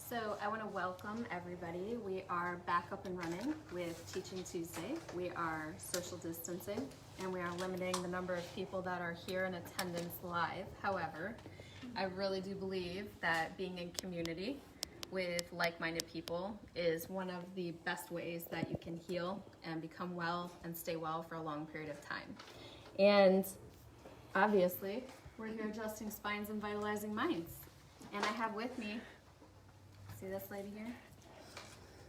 So I want to welcome everybody. We are back up and running with Teaching Tuesday. We are social distancing and we are limiting the number of people that are here in attendance live. However, I really do believe that being in community with like-minded people is one of the best ways that you can heal and become well and stay well for a long period of time. And obviously, we're here adjusting spines and vitalizing minds. And I have with me, see this lady here?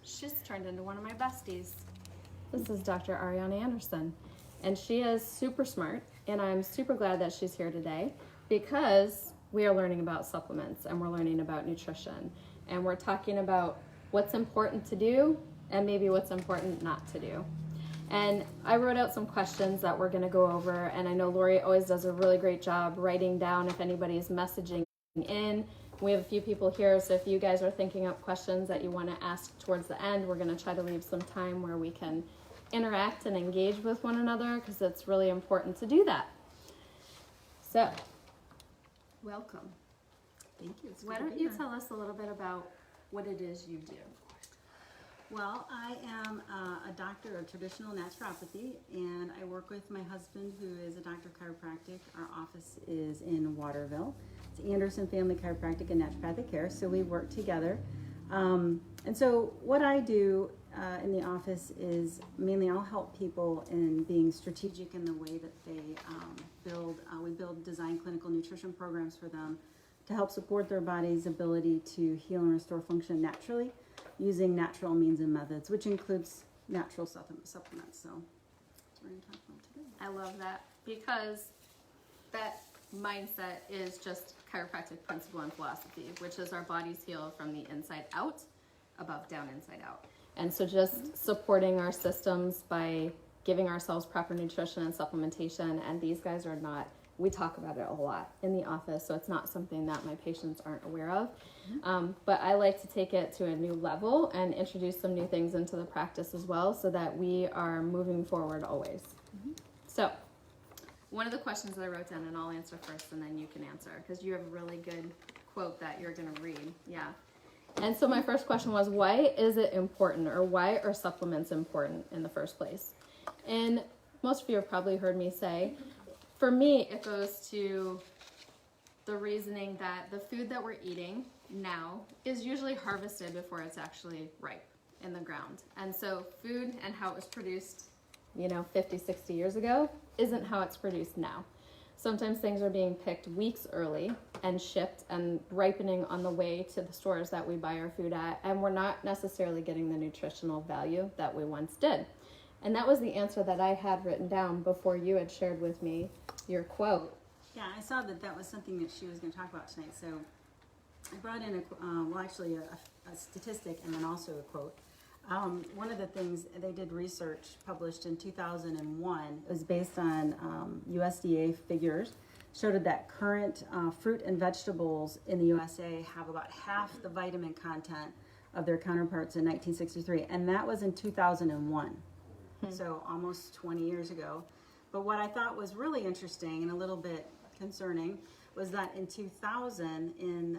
She's turned into one of my besties. This is Dr. Ariana Anderson. And she is super smart, and I'm super glad that she's here today because we are learning about supplements and we're learning about nutrition. And we're talking about what's important to do and maybe what's important not to do. And I wrote out some questions that we're gonna go over, and I know Lori always does a really great job writing down if anybody's messaging in. We have a few people here, so if you guys are thinking up questions that you want to ask towards the end, we're going to try to leave some time where we can interact and engage with one another because it's really important to do that. So, welcome. Thank you. Why don't you tell us a little bit about what it is you do? Well, I am a doctor of traditional naturopathy, and I work with my husband, who is a doctor of chiropractic. Our office is in Waterville. It's Anderson Family Chiropractic and Naturopathic Care, so we work together. And so what I do in the office is mainly I'll help people in being strategic in the way that they we build design clinical nutrition programs for them to help support their body's ability to heal and restore function naturally using natural means and methods, which includes natural supplements. So that's what we're going to talk about today. I love that because that mindset is just chiropractic principle and philosophy, which is our bodies heal from the inside out, above, down, inside out. And so just supporting our systems by giving ourselves proper nutrition and supplementation, and these guys are not, we talk about it a lot in the office, so it's not something that my patients aren't aware of. But I like to take it to a new level and introduce some new things into the practice as well so that we are moving forward always. So, one of the questions that I wrote down, and I'll answer first and then you can answer, because you have a really good quote that you're going to read. Yeah. And so my first question was, why is it important, or why are supplements important in the first place? And most of you have probably heard me say, for me, it goes to the reasoning that the food that we're eating now is usually harvested before it's actually ripe in the ground. And so food and how it was produced 50, 60 years ago isn't how it's produced now. Sometimes things are being picked weeks early and shipped and ripening on the way to the stores that we buy our food at, and we're not necessarily getting the nutritional value that we once did. And that was the answer that I had written down before you had shared with me your quote. Yeah, I saw that was something that she was going to talk about tonight, so I brought in a statistic and then also a quote. One of the things, they did research published in 2001. It was based on USDA figures, showed that current fruit and vegetables in the USA have about half the vitamin content of their counterparts in 1963, and that was in 2001, so almost 20 years ago. But what I thought was really interesting and a little bit concerning was that in 2000, in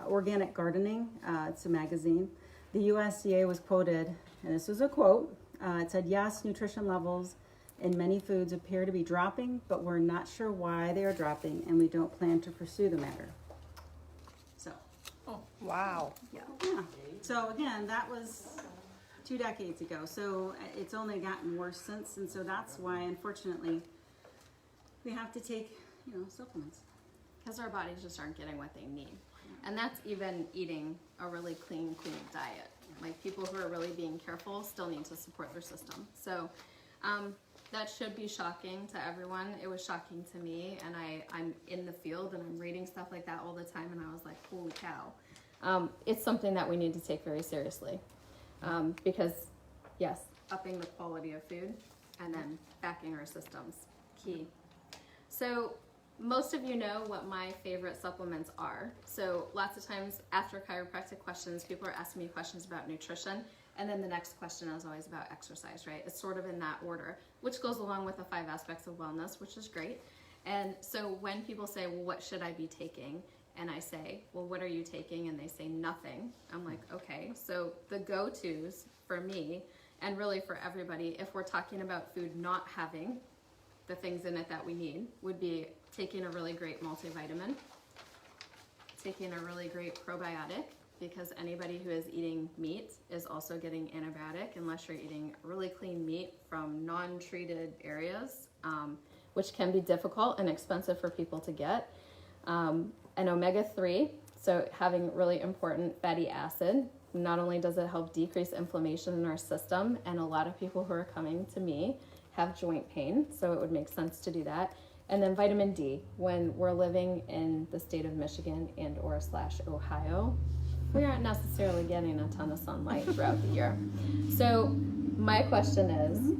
Organic Gardening, it's a magazine, the USDA was quoted, and this was a quote, it said, "Yes, nutrition levels in many foods appear to be dropping, but we're not sure why they are dropping, and we don't plan to pursue the matter." So. Oh, wow. Yeah. So again, that was 2 decades ago. So it's only gotten worse since, and so that's why, unfortunately, we have to take, supplements. Because our bodies just aren't getting what they need. And that's even eating a really clean diet. Like people who are really being careful still need to support their system. So that should be shocking to everyone. It was shocking to me, and I'm in the field and I'm reading stuff like that all the time, and I was like, holy cow. It's something that we need to take very seriously. Because yes, upping the quality of food and then backing our systems, key. So most of you know what my favorite supplements are. So lots of times after chiropractic questions, people are asking me questions about nutrition, and then the next question is always about exercise, right? It's sort of in that order, which goes along with the 5 aspects of wellness, which is great. And so when people say, well, what should I be taking? And I say, well, what are you taking? And they say nothing. I'm like, okay. So the go-tos for me, and really for everybody, if we're talking about food not having the things in it that we need, would be taking a really great multivitamin, taking a really great probiotic, because anybody who is eating meat is also getting antibiotic unless you're eating really clean meat from non-treated areas, which can be difficult and expensive for people to get. An omega-3, so having really important fatty acid. Not only does it help decrease inflammation in our system, and a lot of people who are coming to me have joint pain, so it would make sense to do that. And then vitamin D, when we're living in the state of Michigan and or / Ohio, we aren't necessarily getting a ton of sunlight throughout the year. So my question is,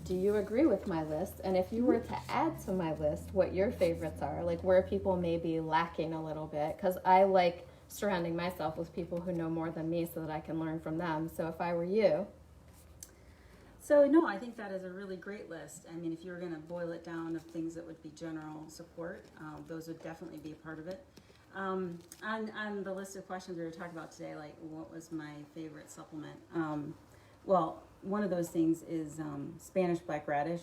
do you agree with my list? And if you were to add to my list what your favorites are, like where people may be lacking a little bit, because I like surrounding myself with people who know more than me so that I can learn from them. So if I were you. So no, I think that is a really great list. I mean, if you were going to boil it down of things that would be general support, those would definitely be a part of it. On the list of questions we were talking about today, like what was my favorite supplement? Well, one of those things is Spanish black radish.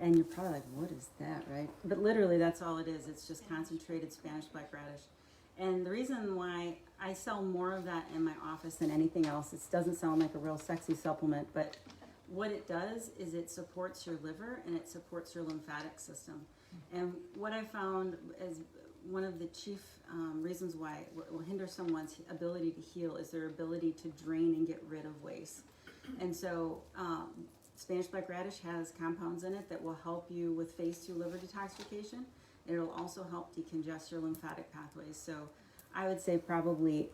And you're probably like, what is that, right? But literally that's all it is. It's just concentrated Spanish black radish. And the reason why I sell more of that in my office than anything else, it doesn't sound like a real sexy supplement, but what it does is it supports your liver and it supports your lymphatic system. And what I found is one of the chief reasons why it will hinder someone's ability to heal is their ability to drain and get rid of waste. And so Spanish black radish has compounds in it that will help you with phase 2 liver detoxification. It'll also help decongest your lymphatic pathways. So I would say probably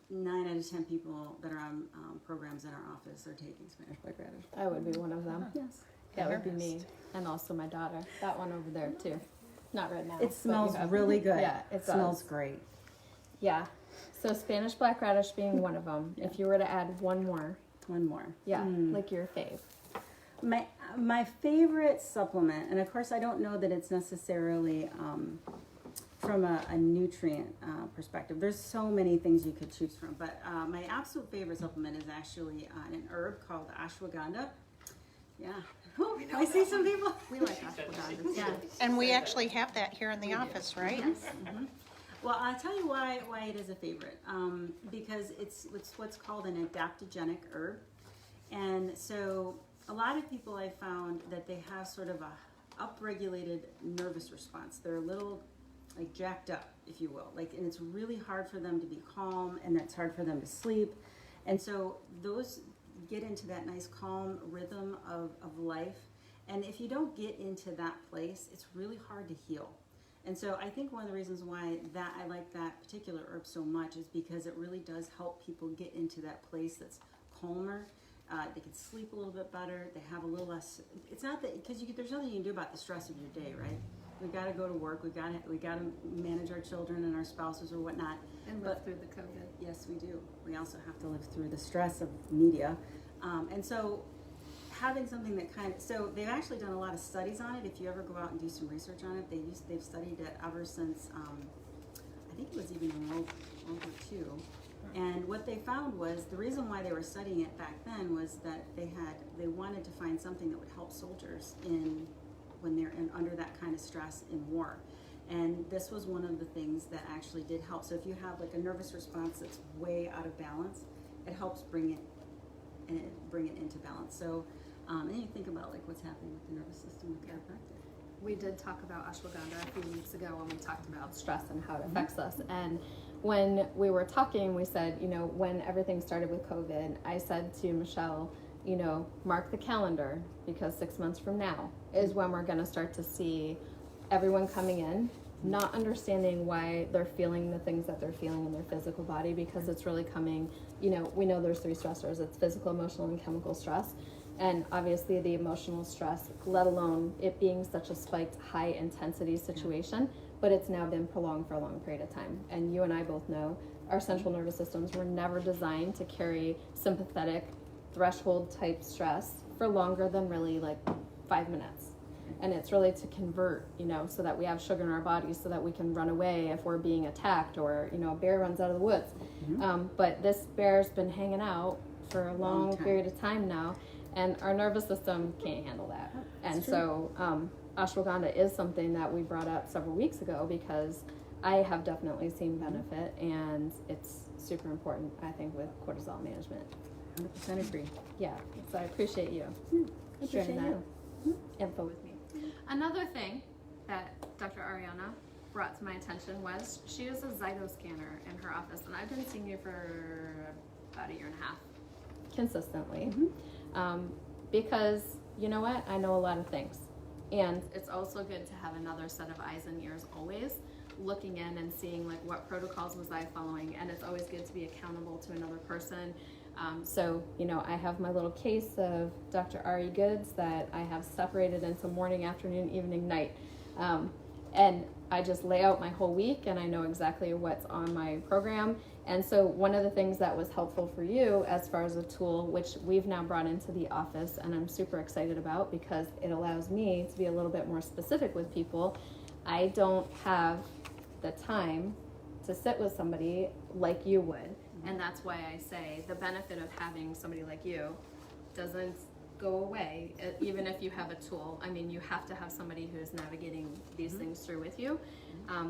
9 out of 10 people that are on programs in our office are taking Spanish black radish. I would be one of them. Yes. That would be me. And also my daughter. That one over there too. Not right now. It smells really good. Yeah, it smells does. great. Yeah. So Spanish black radish being one of them. Yeah. If you were to add one more. One more. Yeah, like your fave. My favorite supplement, and of course I don't know that it's necessarily from a nutrient perspective. There's so many things you could choose from, but my absolute favorite supplement is actually an herb called ashwagandha. Yeah. Oh, I see some people. We like ashwagandha. Yeah. And we actually have that here in the office, right? Yes. Mm-hmm. Well, I'll tell you why it is a favorite. Because it's what's called an adaptogenic herb. And so a lot of people I found that they have sort of a upregulated nervous response. They're a little like jacked up, if you will. And it's really hard for them to be calm, and it's hard for them to sleep. And so those get into that nice calm rhythm of life. And if you don't get into that place, it's really hard to heal. And so I think one of the reasons why I like that particular herb so much is because it really does help people get into that place that's calmer. They can sleep a little bit better. They have a little less. It's not that because there's nothing you can do about the stress of your day, right? We've got to go to work. We've got to manage our children and our spouses or whatnot. And live through the COVID. Yes, we do. We also have to live through the stress of media, and so having something that so they've actually done a lot of studies on it. If you ever go out and do some research on it, they've studied it ever since I think it was even in World War II. And what they found was the reason why they were studying it back then was that they wanted to find something that would help soldiers when they're under that kind of stress in war. And this was one of the things that actually did help. So if you have like a nervous response that's way out of balance, it helps bring it into balance. So and you think about like what's happening with the nervous system with chiropractic. We did talk about ashwagandha a few weeks ago when we talked about stress and how it affects us. And when we were talking, we said, when everything started with COVID, I said to Michelle, mark the calendar because 6 months from now is when we're going to start to see everyone coming in, not understanding why they're feeling the things that they're feeling in their physical body, because it's really coming, we know there's 3 stressors. It's physical, emotional, and chemical stress. And obviously the emotional stress, let alone it being such a spiked high intensity situation, but it's now been prolonged for a long period of time. And you and I both know our central nervous systems were never designed to carry sympathetic threshold type stress for longer than really like 5 minutes. And it's really to convert, so that we have sugar in our bodies so that we can run away if we're being attacked, or, a bear runs out of the woods. But this bear's been hanging out for a long period of time now, and our nervous system can't handle that. And so ashwagandha is something that we brought up several weeks ago because I have definitely seen benefit, and it's super important, I think, with cortisol management. 100% agree. Yeah, so I appreciate you sharing that info with me. Another thing that Dr. Ariana brought to my attention was she uses a Zyto scanner in her office, and I've been seeing you for about a year and a half consistently. Because you know what, I know a lot of things, and it's also good to have another set of eyes and ears always looking in and seeing like what protocols was I following, and it's always good to be accountable to another person. So I have my little case of Dr. Ari goods that I have separated into morning, afternoon, evening, night, and I just lay out my whole week, and I know exactly what's on my program. And so one of the things that was helpful for you as far as a tool, which we've now brought into the office, and I'm super excited about because it allows me to be a little bit more specific with people. I don't have the time to sit with somebody like you would, and that's why I say the benefit of having somebody like you doesn't go away, even if you have a tool. I mean, you have to have somebody who's navigating these things through with you.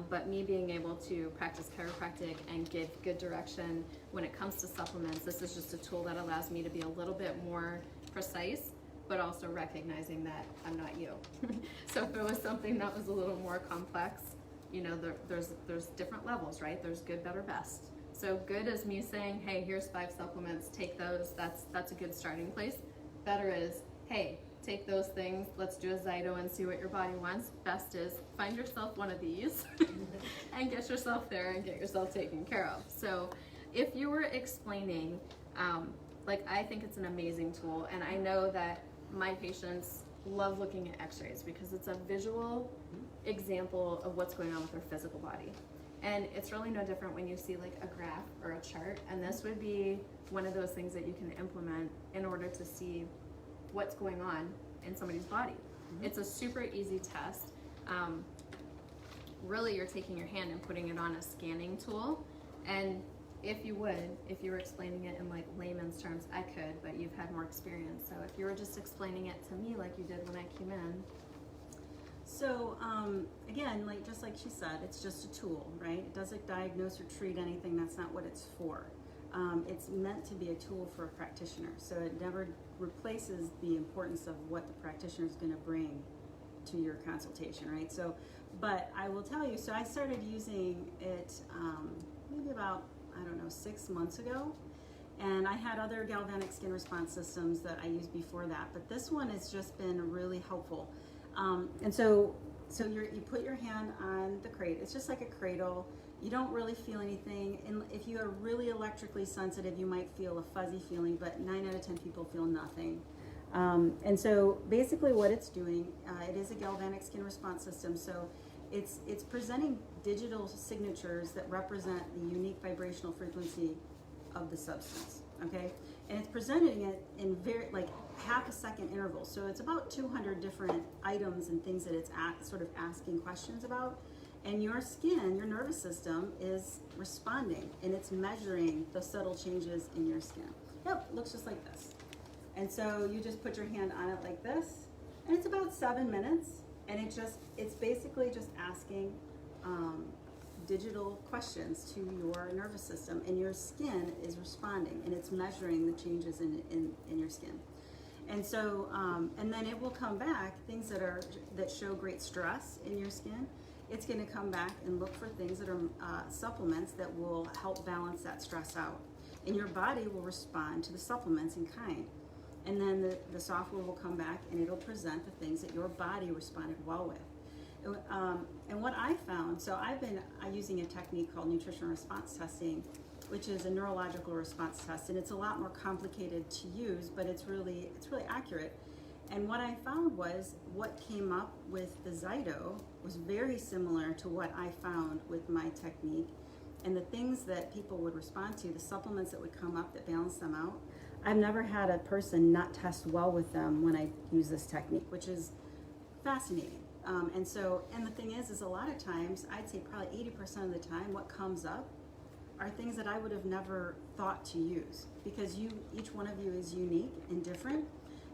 But me being able to practice chiropractic and give good direction when it comes to supplements, this is just a tool that allows me to be a little bit more precise, but also recognizing that I'm not you. So if it was something that was a little more complex, there's different levels, right? There's good, better, best. So good is me saying, hey, here's 5 supplements, take those. That's a good starting place. Better is, hey, take those things, let's do a Zyto and see what your body wants. Best is find yourself one of these and get yourself there and get yourself taken care of. So if you were explaining, I think it's an amazing tool, and I know that my patients love looking at x-rays because it's a visual example of what's going on with their physical body. And it's really no different when you see like a graph or a chart, and this would be one of those things that you can implement in order to see what's going on in somebody's body. It's a super easy test. Really, you're taking your hand and putting it on a scanning tool, and if you were explaining it in like layman's terms, I could, but you've had more experience. So if you were just explaining it to me like you did when I came in. So again, just like she said, it's just a tool, right? It doesn't diagnose or treat anything. That's not what it's for. It's meant to be a tool for a practitioner. So it never replaces the importance of what the practitioner is going to bring to your consultation, right? So, but I will tell you, so I started using it maybe about, 6 months ago. And I had other galvanic skin response systems that I used before that, but this one has just been really helpful. And so you put your hand on the crate. It's just like a cradle. You don't really feel anything. And if you are really electrically sensitive, you might feel a fuzzy feeling, but 9 out of 10 people feel nothing. And so basically what it's doing, it is a galvanic skin response system. So it's presenting digital signatures that represent the unique vibrational frequency of the substance, okay? And it's presenting it in very, half a second intervals. So it's about 200 different items and things that it's sort of asking questions about. And your skin, your nervous system is responding, and it's measuring the subtle changes in your skin. Yep, looks just like this. And so you just put your hand on it like this, and it's about 7 minutes, and it's basically just asking digital questions to your nervous system, and your skin is responding, and it's measuring the changes in your skin. And so, and then it will come back, things that show great stress in your skin. It's going to come back and look for things that are supplements that will help balance that stress out. And your body will respond to the supplements in kind. And then the software will come back and it'll present the things that your body responded well with. And what I found, so I've been using a technique called nutritional response testing, which is a neurological response test, and it's a lot more complicated to use, but it's really accurate. And what I found was what came up with the Zyto was very similar to what I found with my technique, and the things that people would respond to, the supplements that would come up that balance them out. I've never had a person not test well with them when I use this technique, which is fascinating. And the thing is a lot of times, I'd say probably 80% of the time, what comes up are things that I would have never thought to use, because each one of you is unique and different,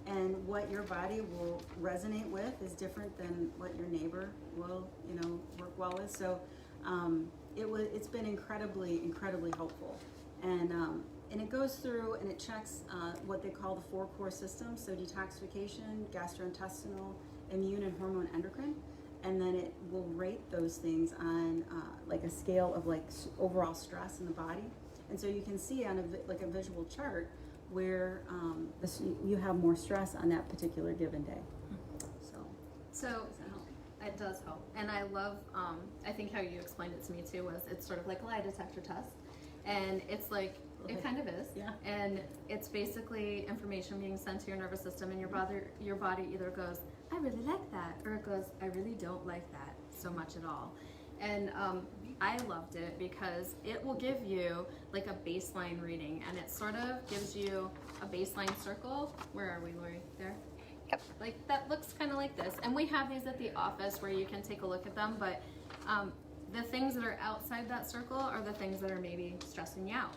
and what your body will resonate with is different than what your neighbor will, work well with. So it's been incredibly helpful, and it goes through and it checks what they call the 4 core systems, so detoxification, gastrointestinal, immune, and hormone endocrine, and then it will rate those things on like a scale of like overall stress in the body. And so you can see on a visual chart where you have more stress on that particular given day. So does that help? It does help. And I love, I think how you explained it to me too was it's sort of like a lie detector test. And it's like, it kind of is. Yeah. And it's basically information being sent to your nervous system, and your body either goes, I really like that, or it goes, I really don't like that so much at all. And I loved it because it will give you like a baseline reading, and it sort of gives you a baseline circle. Where are we, Lori? There? Yep. Like that looks kind of like this. And we have these at the office where you can take a look at them, but the things that are outside that circle are the things that are maybe stressing you out.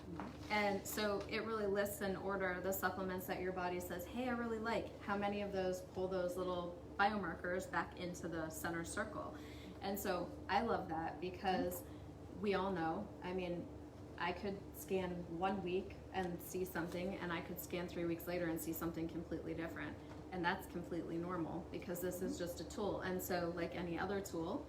And so it really lists in order the supplements that your body says, hey, I really like. How many of those pull those little biomarkers back into the center circle? And so I love that because we all know, I mean, I could scan 1 week and see something, and I could scan 3 weeks later and see something completely different. And that's completely normal because this is just a tool. And so like any other tool,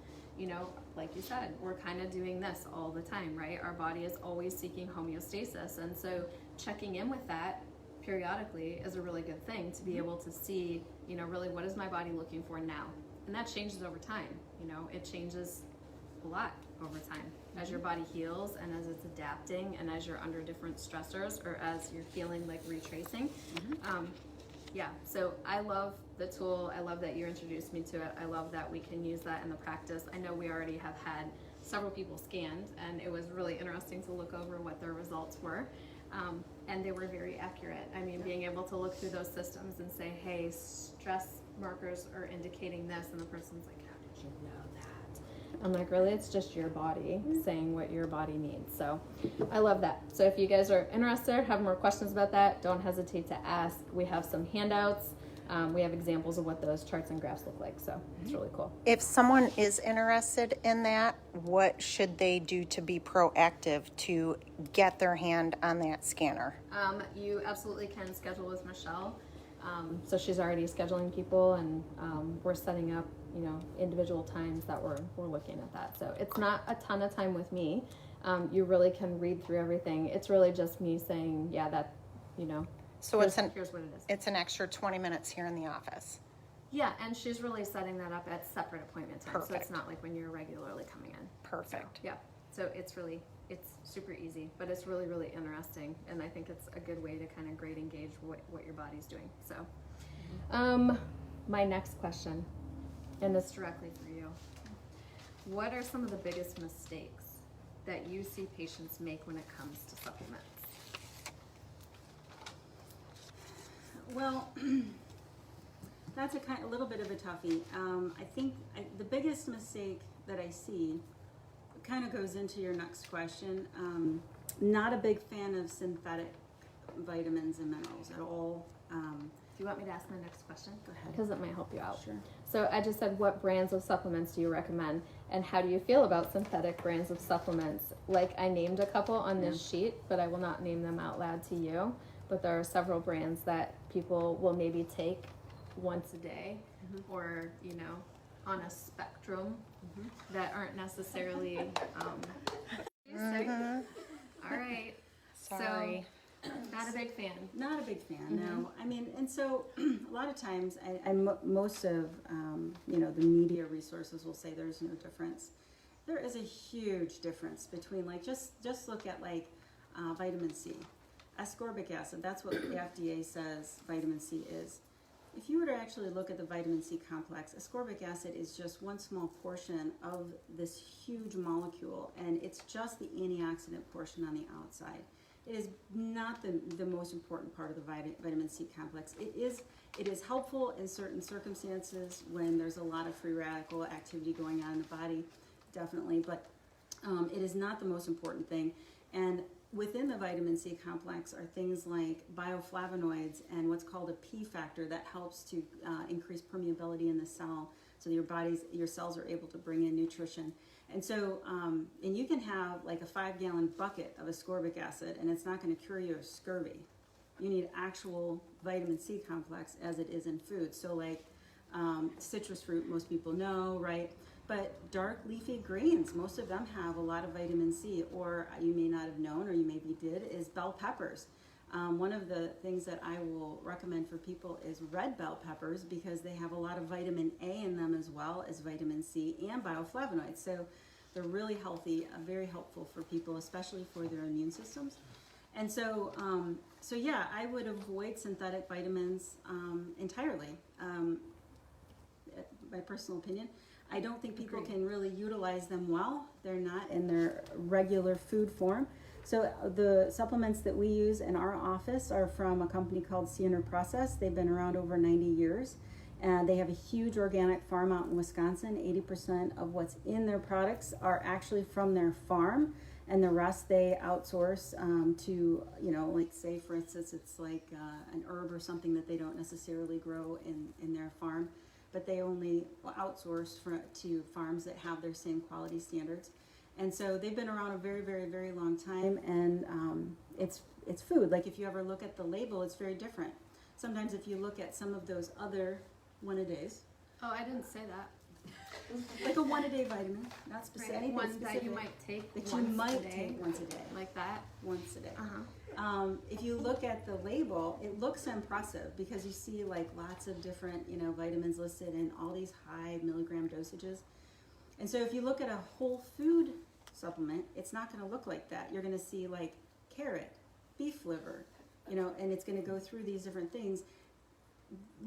like you said, we're kind of doing this all the time, right? Our body is always seeking homeostasis. And so checking in with that periodically is a really good thing to be able to see, really what is my body looking for now? And that changes over time. It changes a lot over time as your body heals and as it's adapting and as you're under different stressors or as you're feeling like retracing. Yeah, so I love the tool. I love that you introduced me to it. I love that we can use that in the practice. I know we already have had several people scanned, and it was really interesting to look over what their results were. And they were very accurate. I mean, being able to look through those systems and say, hey, stress markers are indicating this, and the person's like, how did you know that? I'm like, really, it's just your body saying what your body needs. So I love that. So if you guys are interested, have more questions about that, don't hesitate to ask. We have some handouts. We have examples of what those charts and graphs look like. So it's really cool. If someone is interested in that, what should they do to be proactive to get their hand on that scanner? You absolutely can schedule with Michelle. So she's already scheduling people, and we're setting up, individual times that we're looking at that. So it's not a ton of time with me. You really can read through everything. It's really just me saying, yeah, that, So here's what it is. it's an extra 20 minutes here in the office. Yeah, and she's really setting that up at separate appointment times. So Perfect. it's not like when you're regularly coming in. Perfect. Yeah, so it's super easy, but it's really, really interesting. And I think it's a good way to kind of grade and gauge what your body's doing. So my next question, and it's directly for you. What are some of the biggest mistakes that you see patients make when it comes to supplements? Well, that's a little bit of a toughie. I think the biggest mistake that I see kind of goes into your next question. Not a big fan of synthetic vitamins and minerals at all. Do you want me to ask my next question? Go ahead. Because it might help you out. Sure. So I just said, what brands of supplements do you recommend? And how do you feel about synthetic brands of supplements? Like, I named a couple on this sheet, but I will not name them out loud to you. But there are several brands that people will maybe take once a day or, on a spectrum that aren't necessarily... All right. Sorry. So, not a big fan. Not a big fan, no. I mean, and so a lot of times, most of the media resources will say there's no difference. There is a huge difference between just look at vitamin C, ascorbic acid. That's what the FDA says vitamin C is. If you were to actually look at the vitamin C complex, ascorbic acid is just one small portion of this huge molecule, and it's just the antioxidant portion on the outside. It is not the most important part of the vitamin C complex. It is helpful in certain circumstances when there's a lot of free radical activity going on in the body, definitely, but it is not the most important thing. And within the vitamin C complex are things like bioflavonoids and what's called a P factor that helps to increase permeability in the cell, so your cells are able to bring in nutrition. And so, and you can have like a 5-gallon bucket of ascorbic acid and it's not going to cure you of scurvy. You need actual vitamin C complex as it is in food. So like citrus fruit, most people know, right? But dark leafy greens, most of them have a lot of vitamin C, or you may not have known, or you maybe did, is bell peppers. One of the things that I will recommend for people is red bell peppers because they have a lot of vitamin A in them as well as vitamin C and bioflavonoids. So they're really healthy, very helpful for people, especially for their immune systems. And so, so yeah, I would avoid synthetic vitamins entirely, my personal opinion. I don't think people can really utilize them well. They're not in their regular food form. So the supplements that we use in our office are from a company called Center Process. They've been around over 90 years. And they have a huge organic farm out in Wisconsin. 80% of what's in their products are actually from their farm. And the rest they outsource to, like say for instance, it's like an herb or something that they don't necessarily grow in their farm. But they only outsource to farms that have their same quality standards. And so they've been around a very, very, very long time, and it's food. Like if you ever look at the label, it's very different. Sometimes if you look at some of those other one-a-days. Oh, I didn't say that. Like a one-a-day vitamin, not specific. Right. One that you might take that once you might a day. take once a day. Like that? Once a day. Uh-huh. If you look at the label, it looks impressive because you see like lots of different, vitamins listed in all these high milligram dosages. And so if you look at a whole food supplement, it's not going to look like that. You're going to see like carrot, beef liver, and it's going to go through these different things.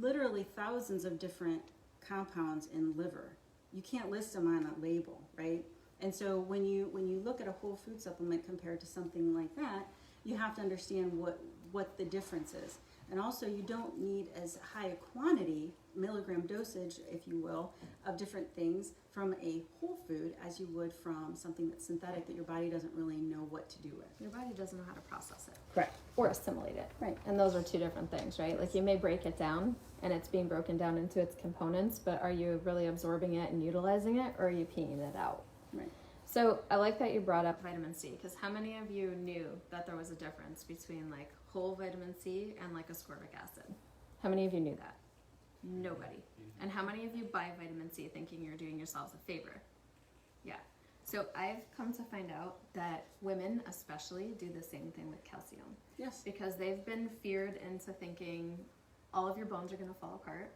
Literally thousands of different compounds in liver. You can't list them on a label, right? And so when you look at a whole food supplement compared to something like that, you have to understand what the difference is. And also you don't need as high a quantity, milligram dosage, if you will, of different things from a whole food as you would from something that's synthetic that your body doesn't really know what to do with. Your body doesn't know how to process it. Correct. Or assimilate it. Right. And those are two different things, right? Like you may break it down and it's being broken down into its components, but are you really absorbing it and utilizing it, or are you peeing it out? Right. So I like that you brought up vitamin C, because how many of you knew that there was a difference between like whole vitamin C and like ascorbic acid? How many of you knew that? Nobody. And how many of you buy vitamin C thinking you're doing yourselves a favor? Yeah. So I've come to find out that women especially do the same thing with calcium. Yes. Because they've been feared into thinking all of your bones are going to fall apart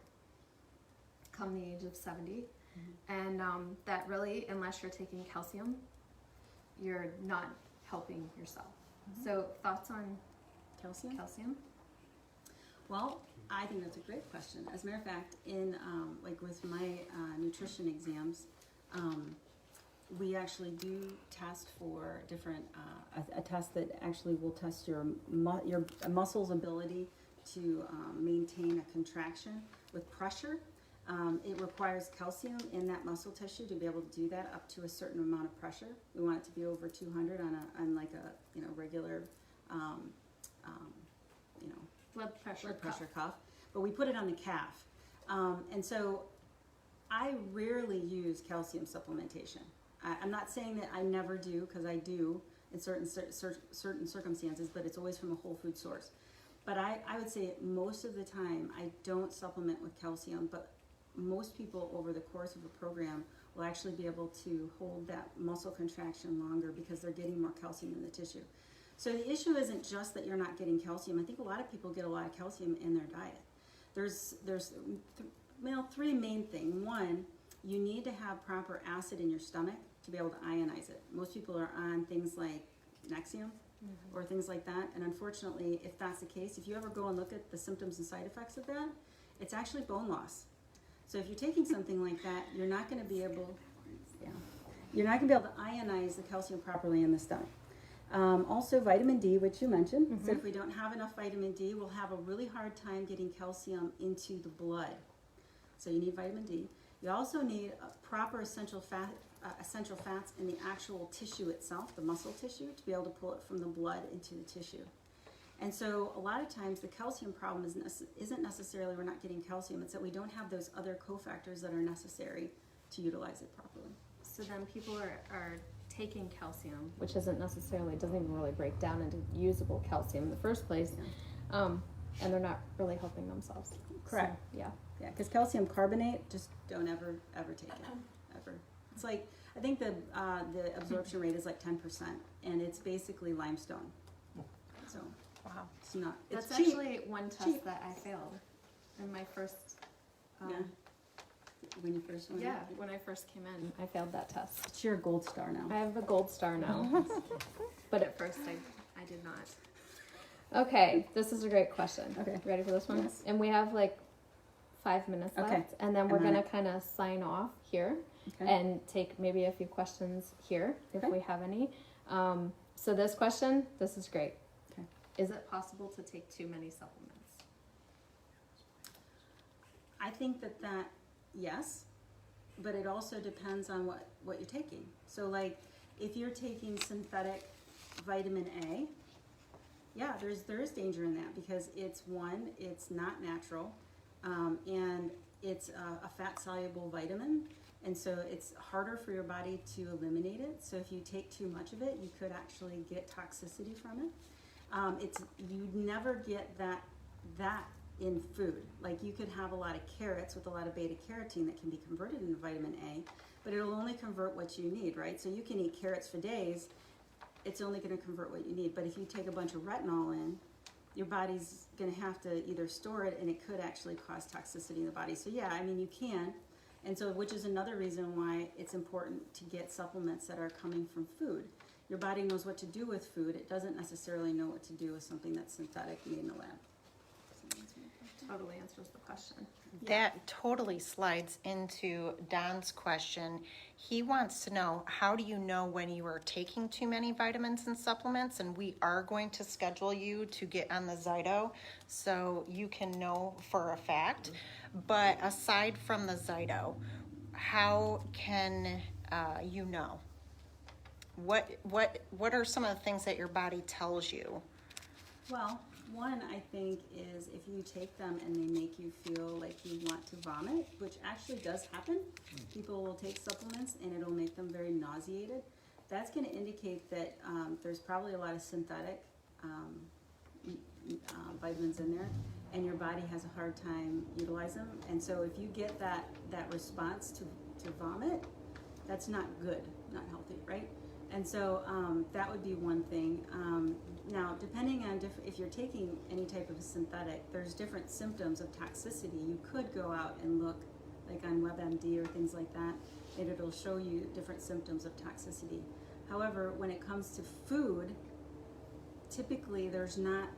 come the age of 70. And that really, unless you're taking calcium, you're not helping yourself. So thoughts on calcium? Well, I think that's a great question. As a matter of fact, in like with my nutrition exams, we actually do test for different a test that actually will test your muscle's ability to maintain a contraction with pressure. It requires calcium in that muscle tissue to be able to do that up to a certain amount of pressure. We want it to be over 200 on like a regular Blood pressure cuff. But we put it on the calf. And so I rarely use calcium supplementation. I'm not saying that I never do, because I do in certain circumstances, but it's always from a whole food source. But I would say most of the time I don't supplement with calcium, but most people over the course of a program will actually be able to hold that muscle contraction longer because they're getting more calcium in the tissue. So the issue isn't just that you're not getting calcium. I think a lot of people get a lot of calcium in their diet. There's three main things. One, you need to have proper acid in your stomach to be able to ionize it. Most people are on things like Nexium or things like that, and unfortunately, if that's the case, if you ever go and look at the symptoms and side effects of that, it's actually bone loss. So if you're taking something like that, you're not going to be able to ionize the calcium properly in the stomach. Also vitamin D, which you mentioned. So if we don't have enough vitamin D, we'll have a really hard time getting calcium into the blood. So you need vitamin D. You also need proper essential fats in the actual tissue itself, the muscle tissue, to be able to pull it from the blood into the tissue. And so a lot of times the calcium problem isn't necessarily we're not getting calcium, it's that we don't have those other cofactors that are necessary to utilize it properly. So then people are taking calcium, which doesn't even really break down into usable calcium in the first place, and they're not really helping themselves. Correct. So, yeah. Yeah, because calcium carbonate, just don't ever take it, ever. It's like, I think the absorption rate is like 10%, and it's basically limestone. So, Wow. it's not, it's That's cheap. actually one test Cheap. that I failed in my first. Yeah. When you first went. When I first came in, I failed that test. It's your gold star now. I have a gold star now, but at first I did not. Okay, this is a great question. Okay. Ready for this one? Yes. And we have like 5 minutes Okay. left, and then we're I'm gonna on it. kind of sign off here Okay. and take maybe a few questions here if Okay. we have any. So this question, this is great. Okay. Is it possible to take too many supplements? I think that yes, but it also depends on what you're taking. So like, if you're taking synthetic vitamin A, yeah, there is danger in that because it's not natural, and it's a fat soluble vitamin, and so it's harder for your body to eliminate it. So if you take too much of it, you could actually get toxicity from it. You never get that in food. Like you could have a lot of carrots with a lot of beta carotene that can be converted into vitamin A, but it'll only convert what you need, right? So you can eat carrots for days, it's only going to convert what you need. But if you take a bunch of retinol in, your body's going to have to either store it, and it could actually cause toxicity in the body. So yeah, I mean, you can. And so, which is another reason why it's important to get supplements that are coming from food. Your body knows what to do with food. It doesn't necessarily know what to do with something that's synthetic made in the lab. Totally answers the question. That totally slides into Don's question. He wants to know, how do you know when you are taking too many vitamins and supplements? And we are going to schedule you to get on the Zyto so you can know for a fact. But aside from the Zyto, how can you know? What are some of the things that your body tells you? Well, one, I think, is if you take them and they make you feel like you want to vomit, which actually does happen. People will take supplements and it'll make them very nauseated. That's going to indicate that there's probably a lot of synthetic vitamins in there, and your body has a hard time utilizing them. And so if you get that response to vomit, that's not good, not healthy, right? And so that would be one thing. Now, depending on if you're taking any type of a synthetic, there's different symptoms of toxicity. You could go out and look, like on WebMD or things like that, and it'll show you different symptoms of toxicity. However, when it comes to food, typically there's not.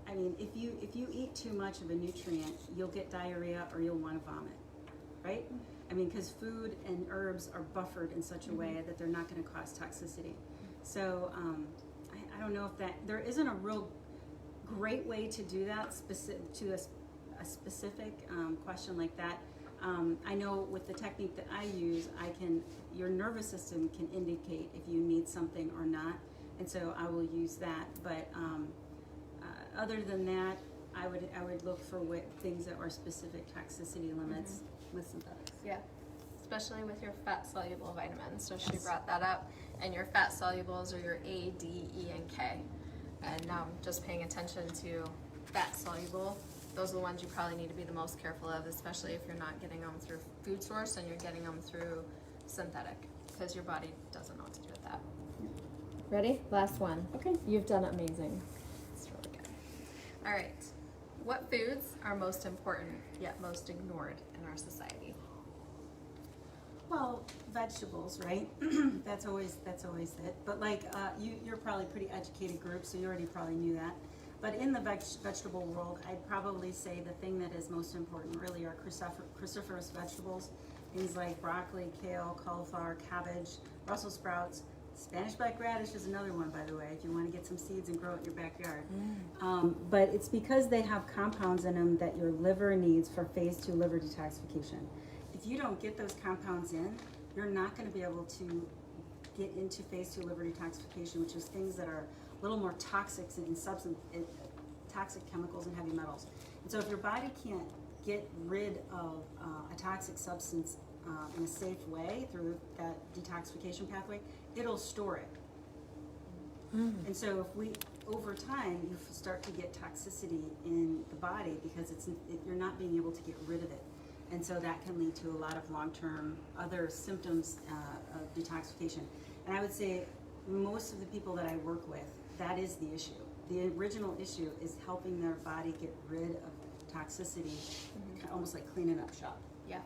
I mean, if you eat too much of a nutrient, you'll get diarrhea or you'll want to vomit, right? I mean, because food and herbs are buffered in such a way that they're not going to cause toxicity. So I don't know if there isn't a real great way to do that to a specific question like that. I know with the technique that I use, your nervous system can indicate if you need something or not, and so I will use that. But other than that, I would look for things that are specific toxicity limits with synthetics. Yeah, especially with your fat soluble vitamins. So she brought that up, and your fat solubles are your A, D, E, and K. And just paying attention to fat soluble, those are the ones you probably need to be the most careful of, especially if you're not getting them through food source and you're getting them through synthetic, because your body doesn't know what to do with that. Ready? Last one. Okay. You've done amazing. It's really good. All right. What foods are most important yet most ignored in our society? Well, vegetables, right? that's always it. But like you're probably a pretty educated group, so you already probably knew that. But in the vegetable world, I'd probably say the thing that is most important really are cruciferous vegetables, things like broccoli, kale, cauliflower, cabbage, Brussels sprouts, Spanish black radish is another one, by the way, if you want to get some seeds and grow it in your backyard. But it's because they have compounds in them that your liver needs for phase 2 liver detoxification. If you don't get those compounds in, you're not going to be able to get into phase 2 liver detoxification, which is things that are a little more toxic in toxic chemicals and heavy metals. And so if your body can't get rid of a toxic substance in a safe way through that detoxification pathway, it'll store it. And so if we, over time, you start to get toxicity in the body because you're not being able to get rid of it. And so that can lead to a lot of long-term other symptoms of detoxification. And I would say most of the people that I work with, that is the issue. The original issue is helping their body get rid of toxicity, almost like cleaning up shop. Yeah.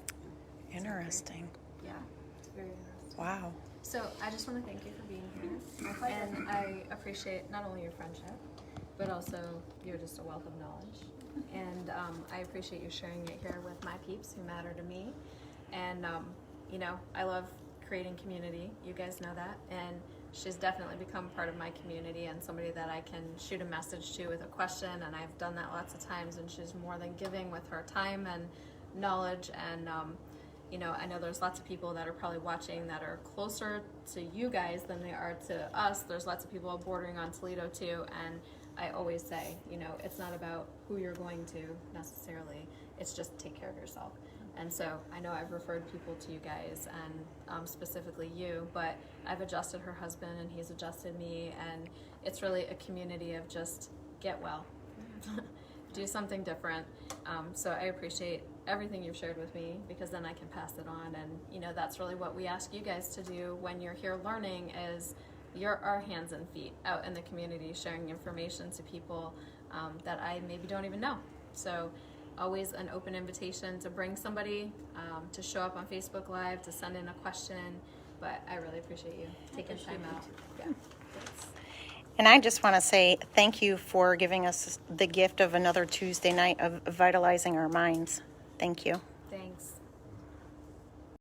Interesting. Yeah. It's very interesting. Wow. So I just want to thank you for being here. My pleasure. And I appreciate not only your friendship, but also you're just a wealth of knowledge. And I appreciate you sharing it here with my peeps who matter to me. And, you know, I love creating community. You guys know that. And she's definitely become part of my community and somebody that I can shoot a message to with a question. And I've done that lots of times. And she's more than giving with her time and knowledge. And, you know, I know there's lots of people that are probably watching that are closer to you guys than they are to us. There's lots of people bordering on Toledo too. And I always say, you know, it's not about who you're going to necessarily. It's just take care of yourself. And so I know I've referred people to you guys and specifically you, but I've adjusted her husband and he's adjusted me. And it's really a community of just get well, do something different. So I appreciate everything you've shared with me because then I can pass it on. And, you know, that's really what we ask you guys to do when you're here learning is you're our hands and feet out in the community sharing information to people that I maybe don't even know. So always an open invitation to bring somebody, to show up on Facebook Live, to send in a question. But I really appreciate you taking time out. Yeah, thanks. And I just want to say thank you for giving us the gift of another Tuesday night of vitalizing our minds. Thank you. Thanks.